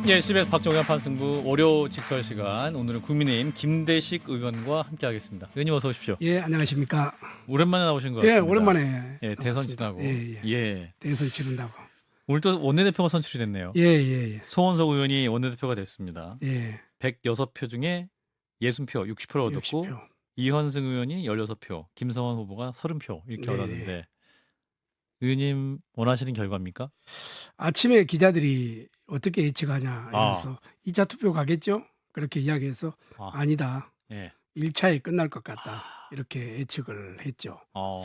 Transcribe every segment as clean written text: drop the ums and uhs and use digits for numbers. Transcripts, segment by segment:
예, CBS 박정현 판승부 월요 직설 시간. 오늘은 국민의힘 김대식 의원과 함께하겠습니다. 의원님 어서 오십시오. 예, 안녕하십니까. 오랜만에 나오신 것 예, 같습니다. 오랜만에 예, 대선 나왔습니다. 지나고. 예, 예. 예. 대선 치른다고. 오늘 또 원내대표가 선출이 됐네요. 예, 예, 예. 송원석 의원이 원내대표가 됐습니다. 예. 106표 중에 60표, 60%를 얻었고 60표. 이현승 의원이 16표, 김성원 후보가 30표 이렇게 네. 얻었는데 의원님 원하시는 결과입니까? 아침에 기자들이 어떻게 예측하냐 아. 이래서 2차 투표 가겠죠? 그렇게 이야기해서 아, 아니다. 예. 1차에 끝날 것 같다. 이렇게 예측을 했죠. 어.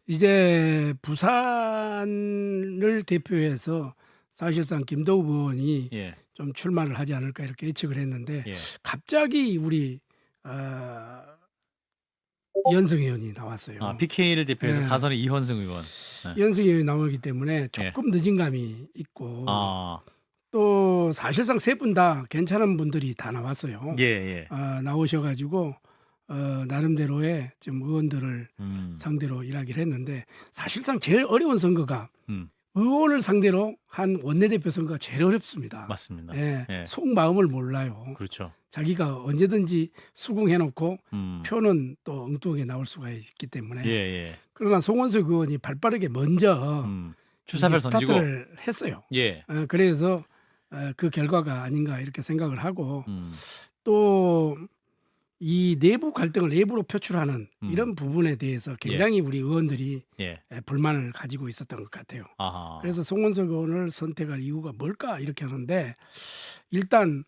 이제 부산을 대표해서 사실상 김도우 의원이 예. 좀 출마를 하지 않을까 이렇게 예측을 했는데 예. 갑자기 우리 이현승 의원이 나왔어요. 아, PK를 대표해서 예. 4선의 이현승 의원. 이현승 의원이 나오기 때문에 조금 늦은 감이 있고 아. 또 사실상 세 분 다 괜찮은 분들이 다 나왔어요. 예, 예. 나오셔가지고 나름대로의 좀 의원들을 상대로 일하기를 했는데 사실상 제일 어려운 선거가 의원을 상대로 한 원내대표 선거가 제일 어렵습니다. 맞습니다. 예, 예. 속마음을 몰라요. 그렇죠. 자기가 언제든지 수긍해놓고 음. 표는 또 엉뚱하게 나올 수가 있기 때문에 예, 예. 그러나 송원석 의원이 발빠르게 먼저 주사를 이제 던지고 스타트를 했어요. 예. 그래서 그 결과가 아닌가 이렇게 생각을 하고 음. 또 이 내부 갈등을 내부로 표출하는 이런 부분에 대해서 굉장히 우리 의원들이 예. 불만을 가지고 있었던 것 같아요. 아하. 그래서 송원석 의원을 선택할 이유가 뭘까 이렇게 하는데 일단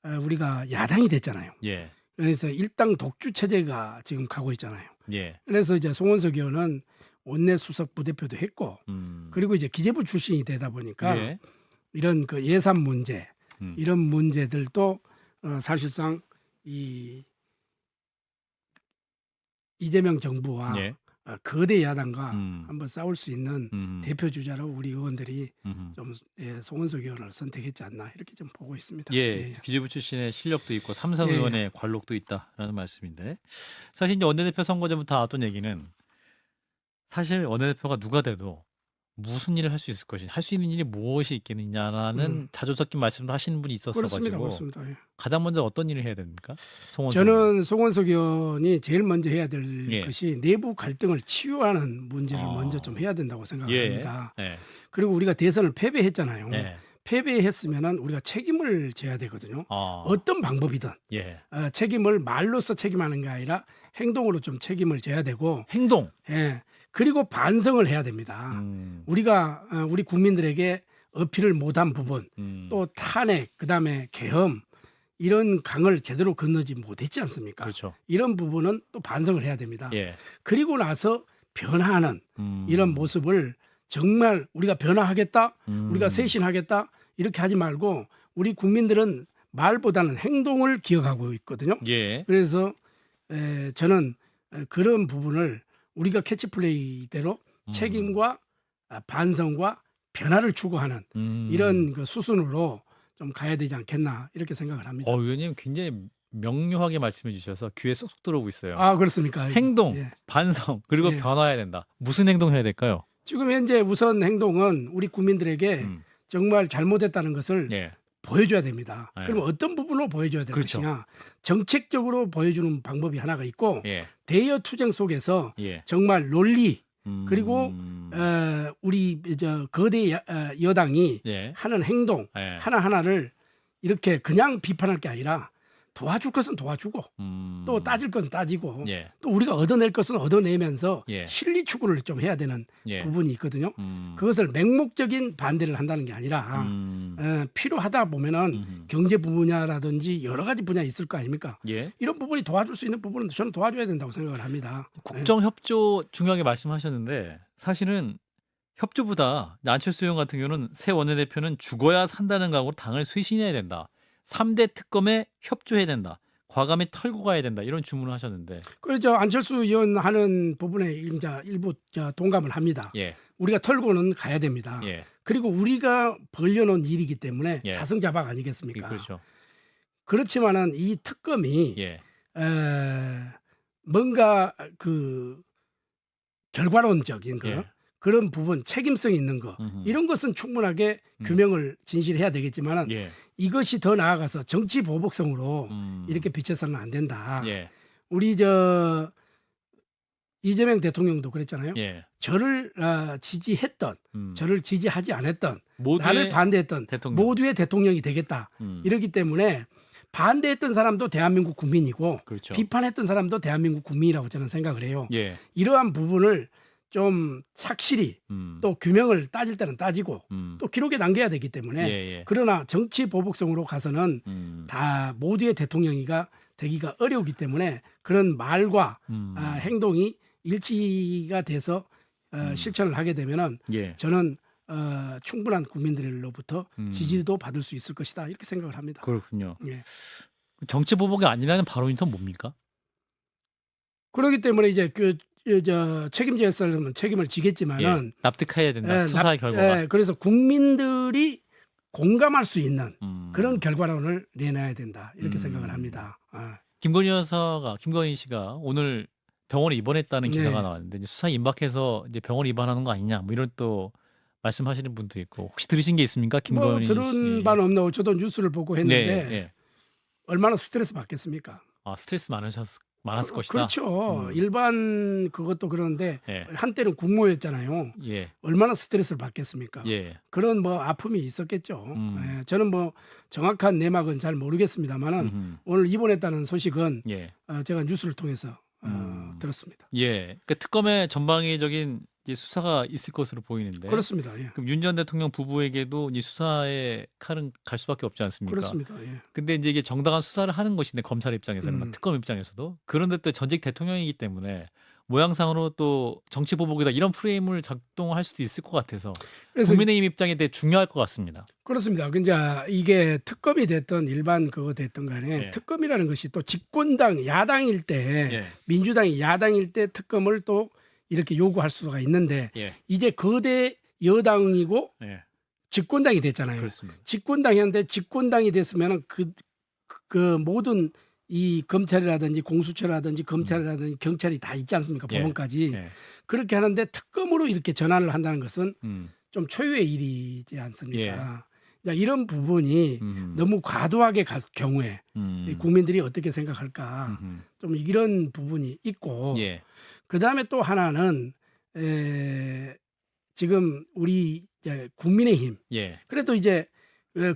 우리가 야당이 됐잖아요. 예. 그래서 일당 독주 체제가 지금 가고 있잖아요. 예. 그래서 이제 송원석 의원은 원내 수석 부대표도 했고 그리고 이제 기재부 출신이 되다 보니까 예. 이런 그 예산 문제 이런 문제들도 사실상 이 이재명 정부와 예. 거대 야당과 한번 싸울 수 있는 대표 주자로 우리 의원들이 좀 송원석 의원을 선택했지 않나 이렇게 좀 보고 있습니다. 예. 기재부 출신의 실력도 있고 삼선 예. 의원의 관록도 있다라는 말씀인데 사실 이제 원내대표 선거 전부터 나왔던 얘기는 사실 원내대표가 누가 돼도 무슨 일을 할 수 있을 것이 할 수 있는 일이 무엇이 있겠느냐라는 자주 섞인 말씀도 하시는 분이 있었어가지고 그렇습니다. 예. 가장 먼저 어떤 일을 해야 됩니까? 송원석 저는 송원석 의원이 제일 먼저 해야 될 예. 것이 내부 갈등을 치유하는 문제를 아. 먼저 좀 해야 된다고 예. 생각합니다. 예. 그리고 우리가 대선을 패배했잖아요. 예. 패배했으면은 우리가 책임을 져야 되거든요. 아. 어떤 방법이든 예. 책임을 말로써 책임하는 게 아니라 행동으로 좀 책임을 져야 되고, 행동. 예. 그리고 반성을 해야 됩니다. 우리가 우리 국민들에게 어필을 못한 부분, 또 탄핵, 그다음에 계엄 이런 강을 제대로 건너지 못했지 않습니까? 그렇죠. 이런 부분은 또 반성을 해야 됩니다. 예. 그리고 나서 변화하는 이런 모습을 정말 우리가 변화하겠다, 우리가 쇄신하겠다 이렇게 하지 말고 우리 국민들은 말보다는 행동을 기억하고 있거든요. 예. 그래서 저는 그런 부분을 우리가 캐치플레이대로 책임과 반성과 변화를 추구하는 이런 그 수순으로 좀 가야 되지 않겠나 이렇게 생각을 합니다. 의원님 굉장히 명료하게 말씀해 주셔서 귀에 쏙쏙 들어오고 있어요. 아, 그렇습니까? 행동, 예. 반성, 그리고 예. 변화해야 된다. 무슨 행동 해야 될까요? 지금 현재 우선 행동은 우리 국민들에게 정말 잘못했다는 것을 예. 보여줘야 됩니다. 예. 그럼 어떤 부분으로 보여줘야 될 그렇죠. 것이냐? 정책적으로 보여주는 방법이 하나가 있고 예. 대여 투쟁 속에서 예. 정말 논리 그리고 우리 거대 여당이 예. 하는 행동 예. 하나하나를 이렇게 그냥 비판할 게 아니라 도와줄 것은 도와주고 또 따질 것은 따지고 예. 또 우리가 얻어낼 것은 얻어내면서 예. 실리 추구를 좀 해야 되는 예. 부분이 있거든요. 그것을 맹목적인 반대를 한다는 게 아니라 필요하다 보면은 경제 분야라든지 여러 가지 분야 있을 거 아닙니까? 예. 이런 부분이 도와줄 수 있는 부분은 저는 도와줘야 된다고 생각을 합니다. 국정 협조 중요하게 말씀하셨는데 사실은 협조보다 안철수 의원 같은 경우는 새 원내대표는 죽어야 산다는 각오로 당을 쇄신해야 된다. 3대 특검에 협조해야 된다. 과감히 털고 가야 된다. 이런 주문을 하셨는데. 그렇죠. 안철수 의원 하는 부분에 이제 일부 동감을 합니다. 예. 우리가 털고는 가야 됩니다. 예. 그리고 우리가 벌려놓은 일이기 때문에 예. 자승자박 아니겠습니까? 그렇죠. 그렇지만은 이 특검이 예. 뭔가 그 결과론적인 거 예. 그런 부분 책임성 있는 거 이런 것은 충분하게 규명을 진실해야 되겠지만은 예. 이것이 더 나아가서 정치 보복성으로 이렇게 비춰서는 안 된다. 우리 저 이재명 대통령도 그랬잖아요. 예. 저를 지지했던, 저를 지지하지 않았던, 나를 모두의 반대했던 대통령. 모두의 대통령이 되겠다. 이러기 때문에 반대했던 사람도 대한민국 국민이고 그렇죠. 비판했던 사람도 대한민국 국민이라고 저는 생각을 해요. 예. 이러한 부분을 좀 착실히 또 규명을 따질 때는 따지고 또 기록에 남겨야 되기 때문에 예. 그러나 정치 보복성으로 가서는 다 모두의 대통령이가 되기가 어려우기 때문에 그런 말과 행동이 일치가 돼서 실천을 하게 되면은 예. 저는 충분한 국민들로부터 지지도 받을 수 있을 것이다 이렇게 생각을 합니다. 그렇군요. 예. 정치 보복이 아니라는 발언이 더 뭡니까? 그렇기 때문에 이제 저 책임져야 사람은 책임을 지겠지만은 예. 납득해야 된다. 수사의 결과가. 그래서 국민들이 공감할 수 있는 그런 음. 결과론을 내놔야 된다 이렇게 생각을 합니다. 김건희 씨가 오늘 병원에 입원했다는 네. 기사가 나왔는데 이제 수사에 임박해서 이제 병원 입원하는 거 아니냐 뭐 이런 또 말씀하시는 분도 있고 혹시 들으신 게 있습니까? 뭐 김건희 들은 씨. 바는 없나고 저도 뉴스를 보고 했는데 네. 얼마나 스트레스 받겠습니까? 아, 스트레스 많았을 것이다. 그렇죠. 일반 그것도 그런데 예. 한때는 국모였잖아요. 예. 얼마나 스트레스를 받겠습니까? 예. 그런 뭐 아픔이 있었겠죠. 예, 저는 뭐 정확한 내막은 잘 모르겠습니다만은 오늘 입원했다는 소식은 예. 제가 뉴스를 통해서 들었습니다. 예. 그 특검의 전방위적인 이제 수사가 있을 것으로 보이는데. 그렇습니다. 예. 그럼 윤 전 대통령 부부에게도 이 수사의 칼은 갈 수밖에 없지 않습니까? 그렇습니다. 예. 근데 이제 이게 정당한 수사를 하는 것인데 검찰 입장에서는 특검 입장에서도 그런데 또 전직 대통령이기 때문에 모양상으로 또 정치 보복이다 이런 프레임을 작동할 수도 있을 것 같아서 그래서 국민의힘 입장에 대해 중요할 것 같습니다. 그렇습니다. 이제 이게 특검이 됐던 일반 그거 됐던 간에 예. 특검이라는 것이 또 집권당 야당일 때 예. 민주당이 야당일 때 특검을 또 이렇게 요구할 수가 있는데 예. 이제 거대 여당이고 예. 집권당이 됐잖아요. 그렇습니다. 집권당이었는데 집권당이 됐으면은 그 모든 이 검찰이라든지 공수처라든지 검찰이라든지 경찰이 다 있지 않습니까? 예. 법원까지 예. 그렇게 하는데 특검으로 이렇게 전환을 한다는 것은 음. 좀 초유의 일이지 않습니까? 예. 자, 이런 부분이 너무 과도하게 갈 경우에 국민들이 어떻게 생각할까? 좀 이런 부분이 있고 예. 그 다음에 또 하나는 지금 우리 이제 국민의힘 예. 그래도 이제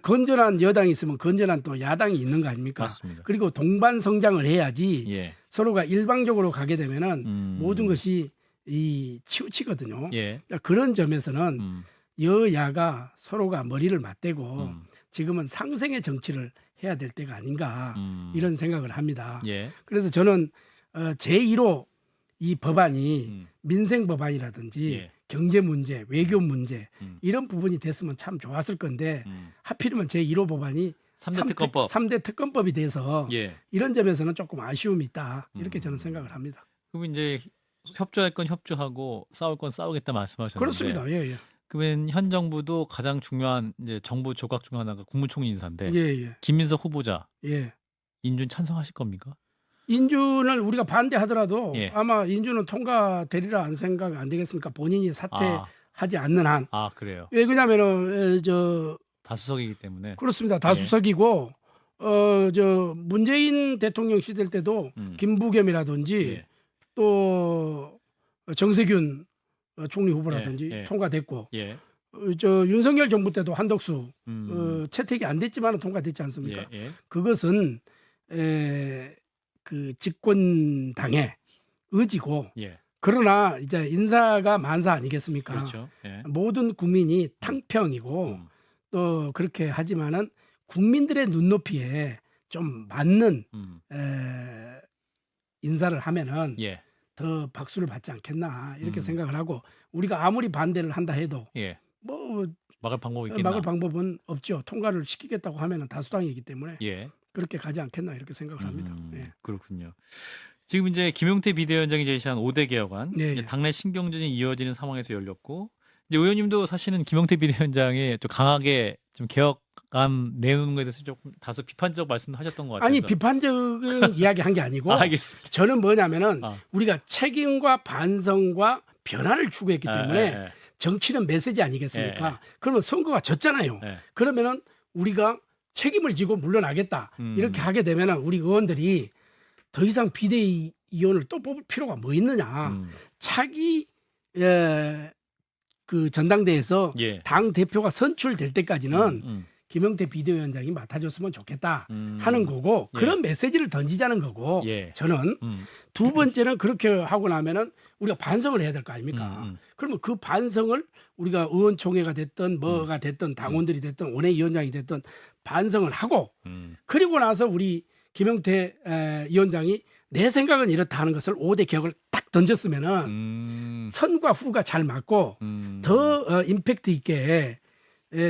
건전한 여당이 있으면 건전한 또 야당이 있는 거 아닙니까? 맞습니다. 그리고 동반 성장을 해야지 예. 서로가 일방적으로 가게 되면은 모든 것이 이 치우치거든요. 예. 그러니까 그런 점에서는 여야가 서로가 머리를 맞대고 지금은 상생의 정치를 해야 될 때가 아닌가 이런 생각을 합니다. 예. 그래서 저는 제1호 이 법안이 민생 법안이라든지 예. 경제 문제, 외교 문제 이런 부분이 됐으면 참 좋았을 건데 하필이면 제1호 법안이 3대 특검법. 3대 특검법이 돼서 예. 이런 점에서는 조금 아쉬움이 있다 이렇게 저는 생각을 합니다. 그럼 이제 협조할 건 협조하고 싸울 건 싸우겠다 말씀하셨는데. 그렇습니다. 예, 예. 그러면 현 정부도 가장 중요한 이제 정부 조각 중 하나가 국무총리 인사인데 예, 예. 김민석 후보자 예. 인준 찬성하실 겁니까? 인준을 우리가 반대하더라도 예. 아마 인준은 통과되리라 안 생각 안 되겠습니까? 본인이 사퇴하지 않는 한. 아 그래요. 왜 그러냐면은 다수석이기 때문에. 그렇습니다. 다수석이고 저 문재인 대통령 시절 때도 김부겸이라든지 예. 또 정세균 총리 후보라든지 예. 통과됐고 예. 저 윤석열 정부 때도 한덕수 채택이 안 됐지만 통과됐지 않습니까? 예. 예. 그것은 그 집권당의 의지고 예. 그러나 이제 인사가 만사 아니겠습니까? 그렇죠. 예. 모든 국민이 탕평이고 또 그렇게 하지만은 국민들의 눈높이에 좀 맞는 인사를 하면은 예. 더 박수를 받지 않겠나 이렇게 생각을 하고 우리가 아무리 반대를 한다 해도 예. 뭐 막을 방법이 있겠나? 막을 방법은 없죠. 통과를 시키겠다고 하면은 다수당이기 때문에 예. 그렇게 가지 않겠나 이렇게 생각을 합니다. 예. 그렇군요. 지금 이제 김용태 비대위원장이 제시한 5대 개혁안 네, 이제 예. 당내 신경전이 이어지는 상황에서 열렸고 이제 의원님도 사실은 김용태 비대위원장이 좀 강하게 좀 개혁안 내놓는 것에 대해서 조금 다소 비판적 말씀하셨던 것 같아서. 아니 비판적인 이야기 한 게 아니고 알겠습니다. 저는 뭐냐면은 아. 우리가 책임과 반성과 변화를 추구했기 때문에 예. 정치는 메시지 아니겠습니까? 예. 그러면 선거가 졌잖아요. 예. 그러면은 우리가 책임을 지고 물러나겠다. 이렇게 하게 되면은 우리 의원들이 더 이상 비대위원을 또 뽑을 필요가 뭐 있느냐. 차기 그 전당대회에서 예. 당 대표가 선출될 때까지는 음. 김영태 비대위원장이 맡아줬으면 좋겠다 하는 거고 예. 그런 메시지를 던지자는 거고 예. 저는 두 번째는 그렇게 하고 나면은 우리가 반성을 해야 될 거 아닙니까? 그러면 그 반성을 우리가 의원총회가 됐든 뭐가 됐든 당원들이 됐든 원외위원장이 됐든 반성을 하고 그리고 나서 우리 김영태 위원장이 내 생각은 이렇다 하는 것을 5대 개혁을 딱 던졌으면은 선과 후가 잘 맞고 더 임팩트 있게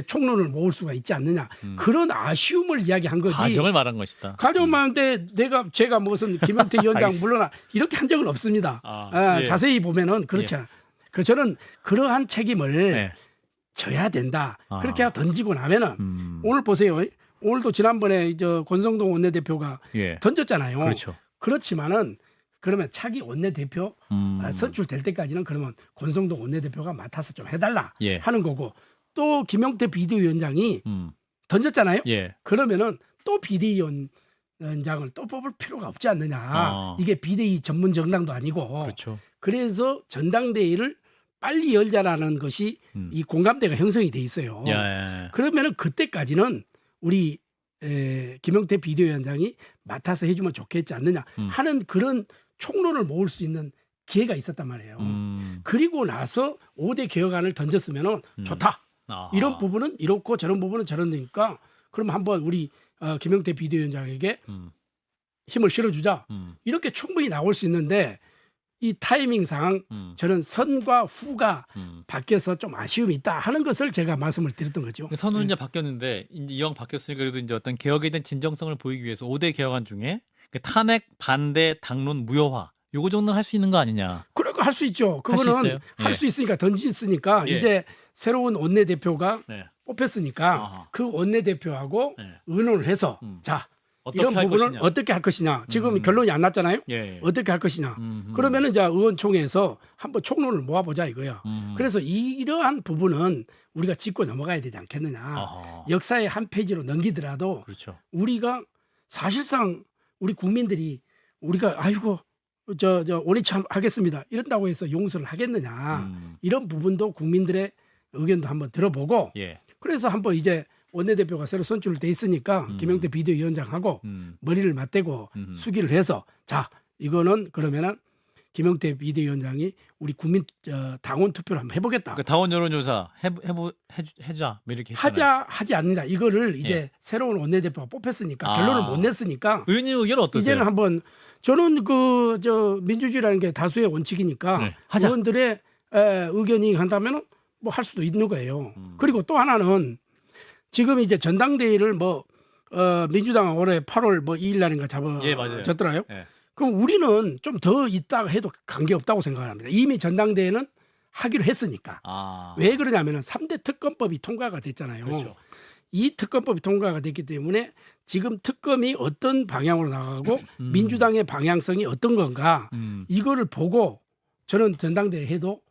총론을 모을 수가 있지 않느냐 그런 아쉬움을 이야기한 거지. 과정을 말한 것이다. 과정 말하는데 제가 무슨 김영태 위원장 물러나 이렇게 한 적은 없습니다. 예. 자세히 보면은 그렇지 않아요. 그 저는 그러한 책임을 네. 져야 된다. 그렇게 하고 던지고 나면은 오늘 보세요. 오늘도 지난번에 권성동 원내대표가 예. 던졌잖아요. 그렇죠. 그렇지만은 그러면 차기 원내대표 선출될 때까지는 그러면 권성동 원내대표가 맡아서 좀 해달라 예. 하는 거고 또 김영태 비대위원장이 던졌잖아요. 예. 그러면은 또 비대위원장을 또 뽑을 필요가 없지 않느냐. 이게 비대위 전문 정당도 아니고. 그렇죠. 그래서 전당대회를 빨리 열자라는 것이 이 공감대가 형성이 돼 있어요. 예. 그러면은 그때까지는 우리 김영태 비대위원장이 맡아서 해주면 좋겠지 않느냐 하는 그런 총론을 모을 수 있는 기회가 있었단 말이에요. 그리고 나서 5대 개혁안을 던졌으면 좋다. 이런 부분은 이렇고 저런 부분은 저런니까 그럼 한번 우리 김영태 비대위원장에게 힘을 실어주자. 이렇게 충분히 나올 수 있는데 이 타이밍상 저는 선과 후가 바뀌어서 좀 아쉬움이 있다 하는 것을 제가 말씀을 드렸던 거죠. 선은 이제 바뀌었는데 이제 이왕 바뀌었으니까 그래도 이제 어떤 개혁에 대한 진정성을 보이기 위해서 5대 개혁안 중에 그 탄핵 반대 당론 무효화 요거 정도는 할 수 있는 거 아니냐? 그러니까 할 수 있죠. 할수 그거는 있어요? 할 수 있으니까 던졌으니까 예. 이제 새로운 원내대표가 네. 뽑혔으니까 아하. 그 원내대표하고 네. 의논을 해서 자 어떻게 이런 할 부분을 것이냐? 어떻게 할 것이냐. 지금 결론이 안 났잖아요. 예. 어떻게 할 것이냐. 그러면은 이제 의원총회에서 한번 총론을 모아보자 이거야. 그래서 이러한 부분은 우리가 짚고 넘어가야 되지 않겠느냐. 아하. 역사의 한 페이지로 넘기더라도 그렇죠. 우리가 사실상 우리 국민들이 우리가 아이고 저 원위치 하겠습니다 이런다고 해서 용서를 하겠느냐 이런 부분도 국민들의 의견도 한번 들어보고 예. 그래서 한번 이제 원내대표가 새로 선출돼 있으니까 김영태 비대위원장하고 머리를 맞대고 수기를 해서 자 이거는 그러면은 김영태 비대위원장이 우리 국민 당원 투표를 한번 해보겠다. 그 당원 여론조사 해자 뭐 이렇게 했잖아요. 하지 않느냐 이거를 이제 예. 새로운 원내대표가 뽑혔으니까 아. 결론을 못 냈으니까 의원님 의견은 어떠세요? 이제는 한번 저는 민주주의라는 게 다수의 원칙이니까 네, 하자. 의원들의 의견이 한다면 뭐 할 수도 있는 거예요. 그리고 또 하나는 지금 이제 전당대회를 민주당은 올해 8월 2일 날인가 예, 맞아요. 잡아졌더라요. 예. 그럼 우리는 좀 더 있다가 해도 관계 없다고 생각합니다. 이미 전당대회는 하기로 했으니까. 아. 왜 그러냐면은 3대 특검법이 통과가 됐잖아요. 그렇죠. 이 특검법이 통과가 됐기 때문에 지금 특검이 어떤 방향으로 나가고 민주당의 방향성이 어떤 건가 이거를 보고 저는 전당대회 해도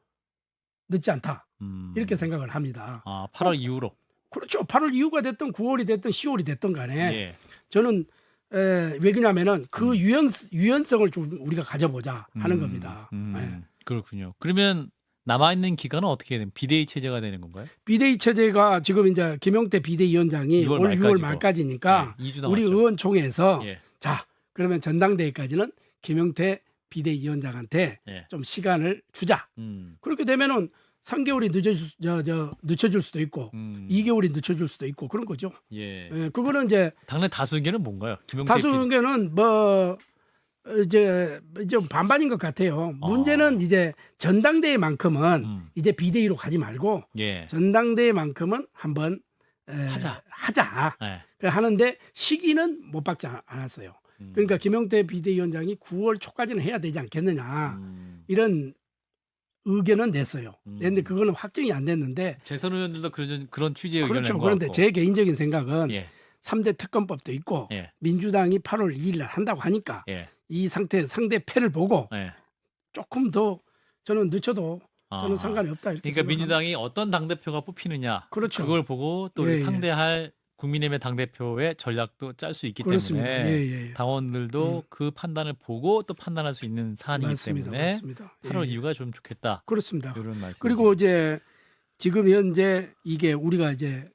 늦지 않다 이렇게 생각을 합니다. 아, 8월 이후로. 그렇죠. 8월 이후가 됐든 9월이 됐든 10월이 됐든 간에 예. 저는 왜 그러냐면은 그 유연성을 좀 우리가 가져보자 하는 겁니다. 예. 그렇군요. 그러면 남아 있는 기간은 어떻게 되는? 비대위 체제가 되는 건가요? 비대위 체제가 지금 이제 김영태 비대위원장이 6월 올 6월 말까지고. 말까지니까 네, 2주 우리 남았죠. 의원총회에서 예. 자 그러면 전당대회까지는 김영태 비대위원장한테 예. 좀 시간을 주자. 그렇게 되면은 3개월이 늦춰질 수도 있고 2개월이 늦춰질 수도 있고 그런 거죠. 예. 예, 그거는 이제 당내 다수 의견은 뭔가요? 김영태 다수 의견은 이제 좀 반반인 것 같아요. 문제는 이제 전당대회만큼은 이제 비대위로 가지 말고 예. 전당대회만큼은 한번 하자. 예. 하는데 시기는 못 박지 않았어요. 그러니까 김영태 비대위원장이 9월 초까지는 해야 되지 않겠느냐 이런 의견은 냈어요. 그런데 그거는 확정이 안 됐는데 재선 의원들도 그런 취지의 의견을 그렇죠. 낸 것 그런데 같고. 제 개인적인 생각은 예. 3대 특검법도 있고 예. 민주당이 8월 2일 날 한다고 하니까 예. 이 상태 상대 패를 보고 예. 조금 더 저는 늦춰도 저는 아. 상관이 없다 이렇게 그러니까 생각합니다. 민주당이 어떤 당대표가 뽑히느냐 그렇죠. 그걸 보고 또 예, 예. 상대할 국민의힘의 당대표의 전략도 짤 수 있기 그렇습니다. 때문에 예, 예. 당원들도 그 판단을 보고 또 판단할 수 있는 사안이기 맞습니다. 때문에 맞습니다. 8월 예. 이후가 좀 좋겠다. 그렇습니다. 이런 말씀. 그리고 이제 지금 현재 이게 우리가 이제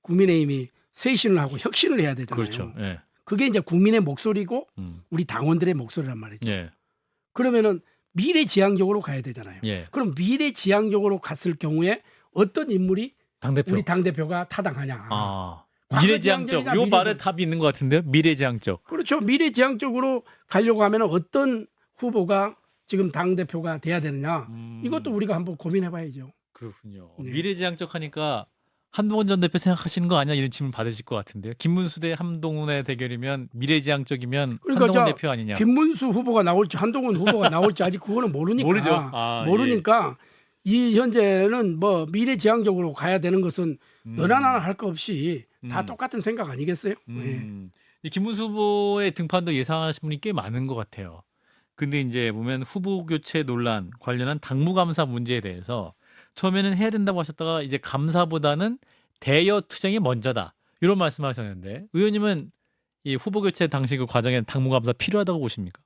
국민의힘이 쇄신을 하고 혁신을 해야 되잖아요. 그렇죠. 예. 그게 이제 국민의 목소리고 음. 우리 당원들의 목소리란 말이죠. 예. 그러면은 미래지향적으로 가야 되잖아요. 예. 그럼 미래지향적으로 갔을 경우에 어떤 인물이 당대표. 우리 당대표가 타당하냐. 아. 과거 미래지향적. 지향적이나 요 말에 미래지향- 답이 있는 것 같은데요. 미래지향적. 그렇죠. 미래지향적으로 가려고 하면 어떤 후보가 지금 당대표가 돼야 되느냐. 이것도 우리가 한번 고민해 봐야죠. 그렇군요. 네. 미래지향적 하니까 한동훈 전 대표 생각하시는 거 아니야? 이런 질문 받으실 것 같은데요. 김문수 대 한동훈의 대결이면 미래지향적이면 그러니까 한동훈 저 대표 아니냐? 김문수 후보가 나올지 한동훈 후보가 나올지 아직 그거는 모르니까. 모르죠. 아, 모르니까 이 현재는 뭐 미래지향적으로 가야 되는 것은 너나 나나 할 거 없이 다 똑같은 생각 아니겠어요? 예. 이 김문수 후보의 등판도 예상하시는 분이 꽤 많은 것 같아요. 근데 이제 보면 후보 교체 논란 관련한 당무감사 문제에 대해서 처음에는 해야 된다고 하셨다가 이제 감사보다는 대여 투쟁이 먼저다. 이런 말씀하셨는데 의원님은 이 후보 교체 당시 그 과정에 당무감사 필요하다고 보십니까?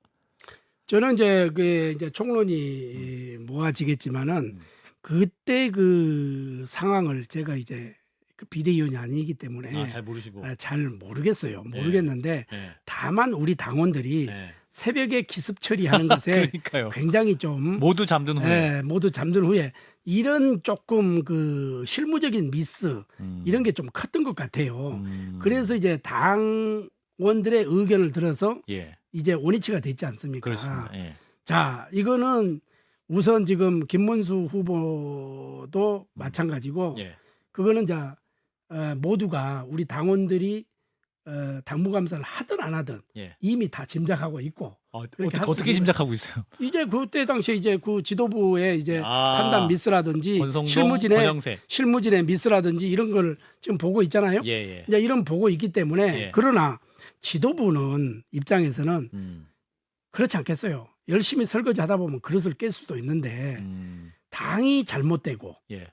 저는 이제 그 이제 총론이 모아지겠지만은 그때 그 상황을 제가 이제 그 비대위원이 아니기 때문에 아, 잘 모르시고. 잘 모르겠어요. 모르겠는데 네. 다만 우리 당원들이 네. 새벽에 기습 처리하는 것에 그러니까요. 굉장히 좀 모두 잠든 후에. 예, 모두 잠든 후에 이런 조금 그 실무적인 미스 이런 게 좀 컸던 것 같아요. 그래서 이제 당원들의 의견을 들어서 예, 이제 원위치가 됐지 않습니까? 그렇습니다. 예. 자, 이거는 우선 지금 김문수 후보도 마찬가지고 예. 그거는 자 모두가 우리 당원들이 당무감사를 하든 안 하든 예. 이미 다 짐작하고 있고 그렇게 할 수 어떻게 있는 짐작하고 있어요? 이제 그때 당시에 이제 그 지도부의 이제 판단 미스라든지 권성동, 실무진의 권영세. 실무진의 미스라든지 이런 걸 지금 보고 있잖아요. 예, 예. 이제 이런 보고 있기 때문에 예. 그러나 지도부는 입장에서는 음, 그렇지 않겠어요. 열심히 설거지 하다 보면 그릇을 깰 수도 있는데 당이 잘못되고 예.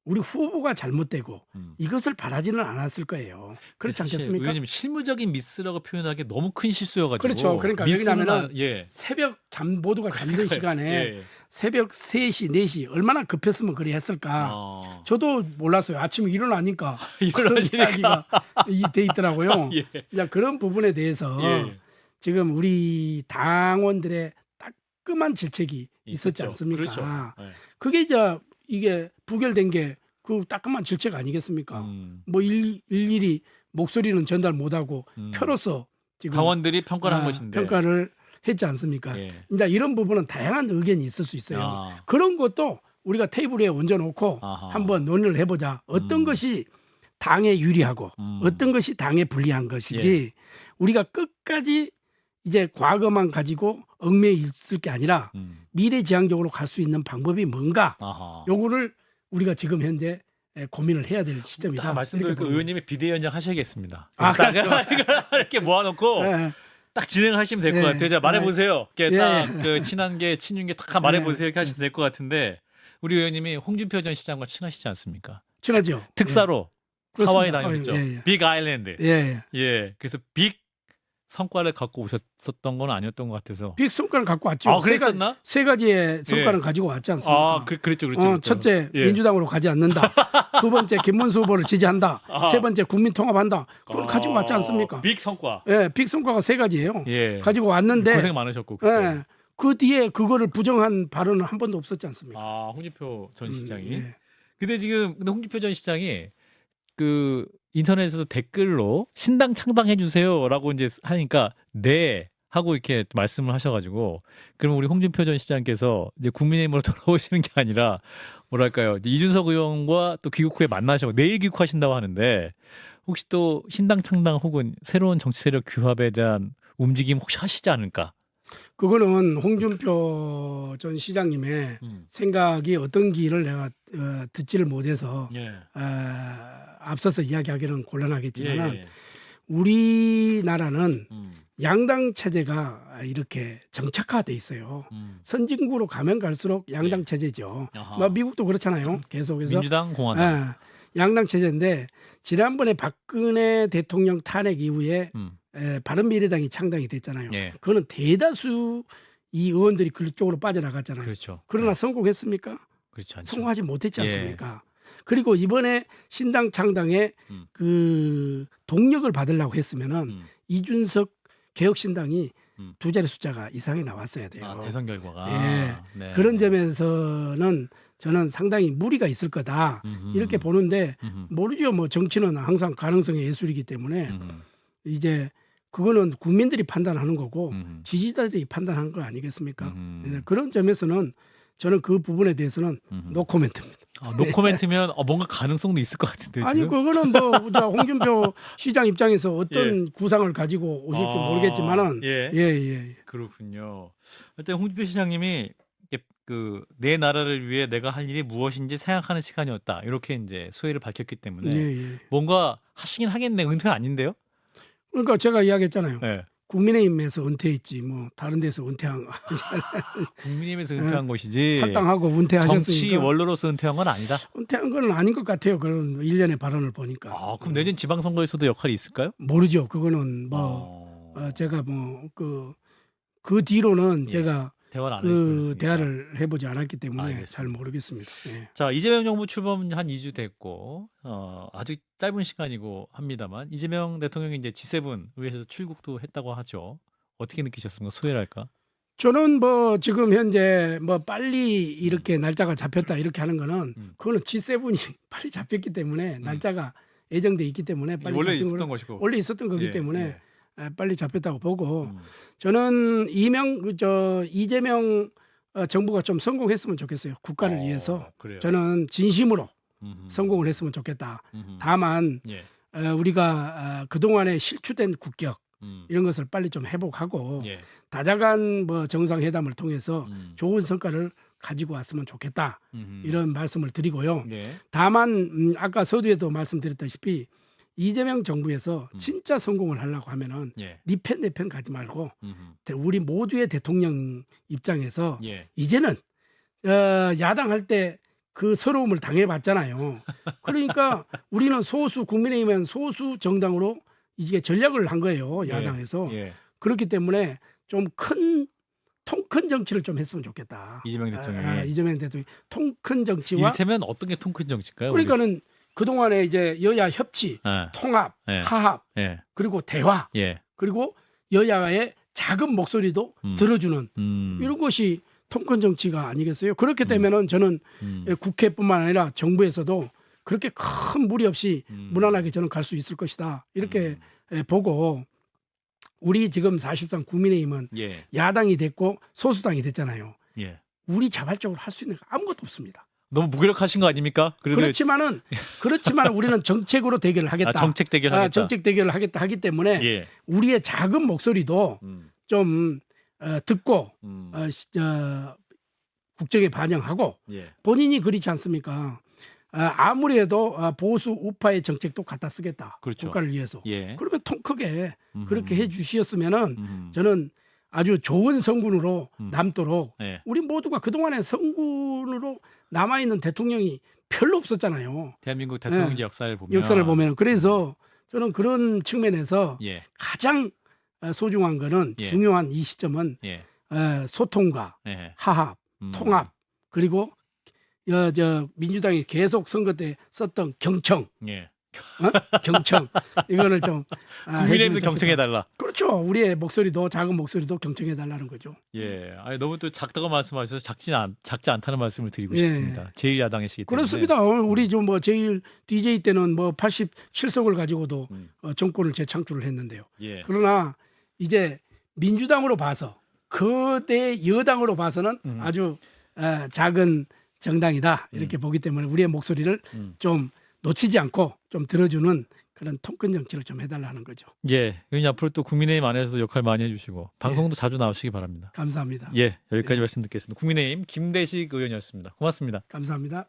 우리 후보가 잘못되고 이것을 바라지는 않았을 거예요. 그렇지 사실 않겠습니까? 의원님 실무적인 미스라고 표현하기 너무 큰 실수여가지고. 그렇죠. 그러니까 미스는 왜냐면은 예. 새벽 모두가 잠든 시간에 예. 새벽 3시, 4시 얼마나 급했으면 그리 했을까. 저도 몰랐어요. 아침에 일어나니까 그런 이야기가 돼 있더라고요. 예. 이제 그런 부분에 대해서 예. 지금 우리 당원들의 따끔한 질책이 있었지 있었죠. 않습니까? 그렇죠. 예. 그게 이제 이게 부결된 게 그 따끔한 질책 아니겠습니까? 뭐 일일이 목소리는 전달 못하고 표로서 지금 당원들이 평가를 한 것인데. 평가를 했지 않습니까? 예. 이제 이런 부분은 다양한 의견이 있을 수 있어요. 그런 것도 우리가 테이블 위에 얹어놓고 아하. 한번 논의를 해보자. 어떤 것이 당에 유리하고 어떤 것이 당에 불리한 것이지 우리가 끝까지 이제 과거만 가지고 얽매여 있을 게 아니라 미래지향적으로 갈 수 있는 방법이 뭔가 아하. 요거를 우리가 지금 현재 고민을 해야 될 시점이다. 다 말씀드리고 의원님이 비대위원장 하셔야겠습니다. 아, 딱 이렇게 모아놓고 예, 딱 진행하시면 될 것 예. 같아요. 자, 말해보세요. 이렇게 예. 딱 그 친한 게 친윤 게 딱 말해보세요. 이렇게 하시면 될 것 같은데 우리 의원님이 홍준표 전 시장과 친하시지 않습니까? 친하죠. 특사로 하와이 그렇습니다. 다녀오셨죠. 예, 예. 빅 아일랜드. 예, 예. 예. 그래서 빅 성과를 갖고 오셨었던 건 아니었던 것 같아서. 빅 성과를 갖고 왔죠. 아, 그랬었나? 세 가지의 성과를 가지고 왔지 않습니까? 아, 그랬죠. 그렇죠. 첫째, 예. 민주당으로 가지 않는다. 두 번째, 김문수 후보를 지지한다. 아하. 세 번째, 국민 통합한다. 그걸 가지고 왔지 않습니까? 빅 성과. 예, 빅 성과가 세 가지예요. 예. 가지고 왔는데 고생 많으셨고 그때. 예, 그 뒤에 그거를 부정한 발언은 한 번도 없었지 않습니까? 아, 홍준표 전 시장이. 예. 근데 지금 홍준표 전 시장이 그 인터넷에서 댓글로 신당 창당해 주세요라고 이제 하니까 네 하고 이렇게 말씀을 하셔가지고 그럼 우리 홍준표 전 시장께서 이제 국민의힘으로 돌아오시는 게 아니라 뭐랄까요 이제 이준석 의원과 또 귀국 후에 만나셔고 내일 귀국하신다고 하는데 혹시 또 신당 창당 혹은 새로운 정치 세력 규합에 대한 움직임 혹시 하시지 않을까? 그거는 홍준표 전 시장님의 생각이 어떤 길을 내가 듣지를 못해서 예. 앞서서 이야기하기는 곤란하겠지만 예. 우리나라는 양당 체제가 이렇게 정착화돼 있어요. 선진국으로 가면 갈수록 양당 예. 체제죠. 아하. 뭐 미국도 그렇잖아요. 계속해서 민주당, 공화당. 양당 체제인데 지난번에 박근혜 대통령 탄핵 이후에 바른미래당이 창당이 됐잖아요. 예. 그거는 대다수 이 의원들이 그쪽으로 빠져나갔잖아요. 그렇죠. 그러나 예. 성공했습니까? 그렇지 않죠. 성공하지 못했지 예. 않습니까? 그리고 이번에 신당 창당에 그 동력을 받으려고 했으면은 이준석 개혁신당이 두 자리 숫자가 이상이 나왔어야 돼요. 아, 대선 결과가. 예. 네. 그런 점에서는 저는 상당히 무리가 있을 거다 이렇게 보는데 모르죠. 뭐 정치는 항상 가능성의 예술이기 때문에 이제 그거는 국민들이 판단하는 거고 지지자들이 판단하는 거 아니겠습니까? 네, 그런 점에서는 저는 그 부분에 대해서는 노 코멘트입니다. 노코멘트면 뭔가 가능성도 있을 것 같은데. 아니 지금? 그거는 뭐 홍준표 시장 입장에서 어떤 구상을 가지고 오실지 모르겠지만은 예. 그렇군요. 일단 홍준표 시장님이 내 나라를 위해 내가 할 일이 무엇인지 생각하는 시간이었다. 이렇게 이제 소회를 밝혔기 때문에 뭔가 하시긴 하겠네. 은퇴 아닌데요? 그러니까 제가 이야기했잖아요. 예. 국민의힘에서 은퇴했지 뭐 다른 데서 은퇴한 국민의힘에서 은퇴한 것이지. 탈당하고 은퇴하셨으니까. 정치 원로로서 은퇴한 건 아니다. 은퇴한 건 아닌 것 같아요. 그런 일련의 발언을 보니까. 그럼 내년 지방선거에서도 역할이 있을까요? 모르죠. 그거는 제가 그 뒤로는 제가 대화를 안 해주셨으니까. 대화를 해보지 않았기 때문에 알겠습니다. 잘 모르겠습니다. 예. 자, 이재명 정부 출범 한 2주 됐고 아주 짧은 시간이고 합니다만 이재명 대통령이 이제 G7 의회에서 출국도 했다고 하죠. 어떻게 느끼셨습니까? 소회랄까? 저는 뭐 지금 현재 뭐 빨리 이렇게 날짜가 잡혔다 이렇게 하는 거는 그거는 G7이 빨리 잡혔기 때문에 날짜가 예정돼 있기 때문에 빨리 원래 잡힌 있었던 것이고. 원래 있었던 거기 예, 때문에 빨리 잡혔다고 보고 저는 이재명 정부가 좀 성공했으면 좋겠어요. 국가를 위해서 그래요. 저는 진심으로 성공을 했으면 좋겠다. 다만 우리가 그동안에 실추된 국격 이런 것을 빨리 좀 회복하고 다자간 뭐 정상회담을 통해서 좋은 성과를 가지고 왔으면 좋겠다. 이런 말씀을 드리고요. 다만 아까 서두에도 말씀드렸다시피 이재명 정부에서 진짜 성공을 하려고 하면은 네 편 내 편 가지 말고 우리 모두의 대통령 입장에서 이제는 야당할 때 그 서러움을 당해봤잖아요. 그러니까 우리는 소수 국민의힘은 소수 정당으로 이게 전략을 한 거예요. 야당에서. 그렇기 때문에 좀 통 큰 정치를 좀 했으면 좋겠다. 이재명 대통령이. 이재명 대통령이 통 큰 정치와 이를테면 어떤 게 통 큰 정치일까요? 그러니까는 그동안에 이제 여야 협치, 통합, 화합, 그리고 대화, 그리고 여야의 작은 목소리도 들어주는 이런 것이 통 큰 정치가 아니겠어요? 그렇게 되면은 저는 국회뿐만 아니라 정부에서도 그렇게 큰 무리 없이 무난하게 저는 갈 수 있을 것이다. 이렇게 보고 우리 지금 사실상 국민의힘은 야당이 됐고 소수당이 됐잖아요. 우리 자발적으로 할 수 있는 거 아무것도 없습니다. 너무 무기력하신 거 아닙니까? 그렇지만 우리는 정책으로 대결을 하겠다. 정책 대결하겠다. 정책 대결을 하겠다 하기 때문에 우리의 작은 목소리도 좀 듣고 국정에 반영하고 본인이 그렇지 않습니까? 아무래도 보수 우파의 정책도 갖다 쓰겠다. 그렇죠. 국가를 위해서. 그러면 통 크게 그렇게 해주시었으면은 저는 아주 좋은 성군으로 남도록 우리 모두가 그동안에 성군으로 남아있는 대통령이 별로 없었잖아요. 대한민국 대통령 역사를 보면 그래서 저는 그런 측면에서 가장 소중한 거는 중요한 이 시점은 소통과 화합, 통합 그리고 민주당이 계속 선거 때 썼던 경청, 경청 이거를 좀 국민의힘도 경청해달라. 그렇죠. 우리의 목소리도 작은 목소리도 경청해달라는 거죠. 아니, 너무 또 작다고 말씀하셔서 작지 않다는 말씀을 드리고 싶습니다. 제1야당이시기 때문에. 그렇습니다. 우리 좀 뭐 제일 DJ 때는 뭐 87석을 가지고도 정권을 재창출을 했는데요. 그러나 이제 민주당으로 봐서 거대 여당으로 봐서는 아주 작은 정당이다 이렇게 보기 때문에 우리의 목소리를 좀 놓치지 않고 좀 들어주는 그런 통큰 정치를 좀 해달라는 거죠. 그럼 앞으로 또 국민의힘 안에서도 역할 많이 해주시고 방송도 자주 나오시기 바랍니다. 감사합니다. 여기까지 말씀 듣겠습니다. 국민의힘 김대식 의원이었습니다. 고맙습니다. 감사합니다.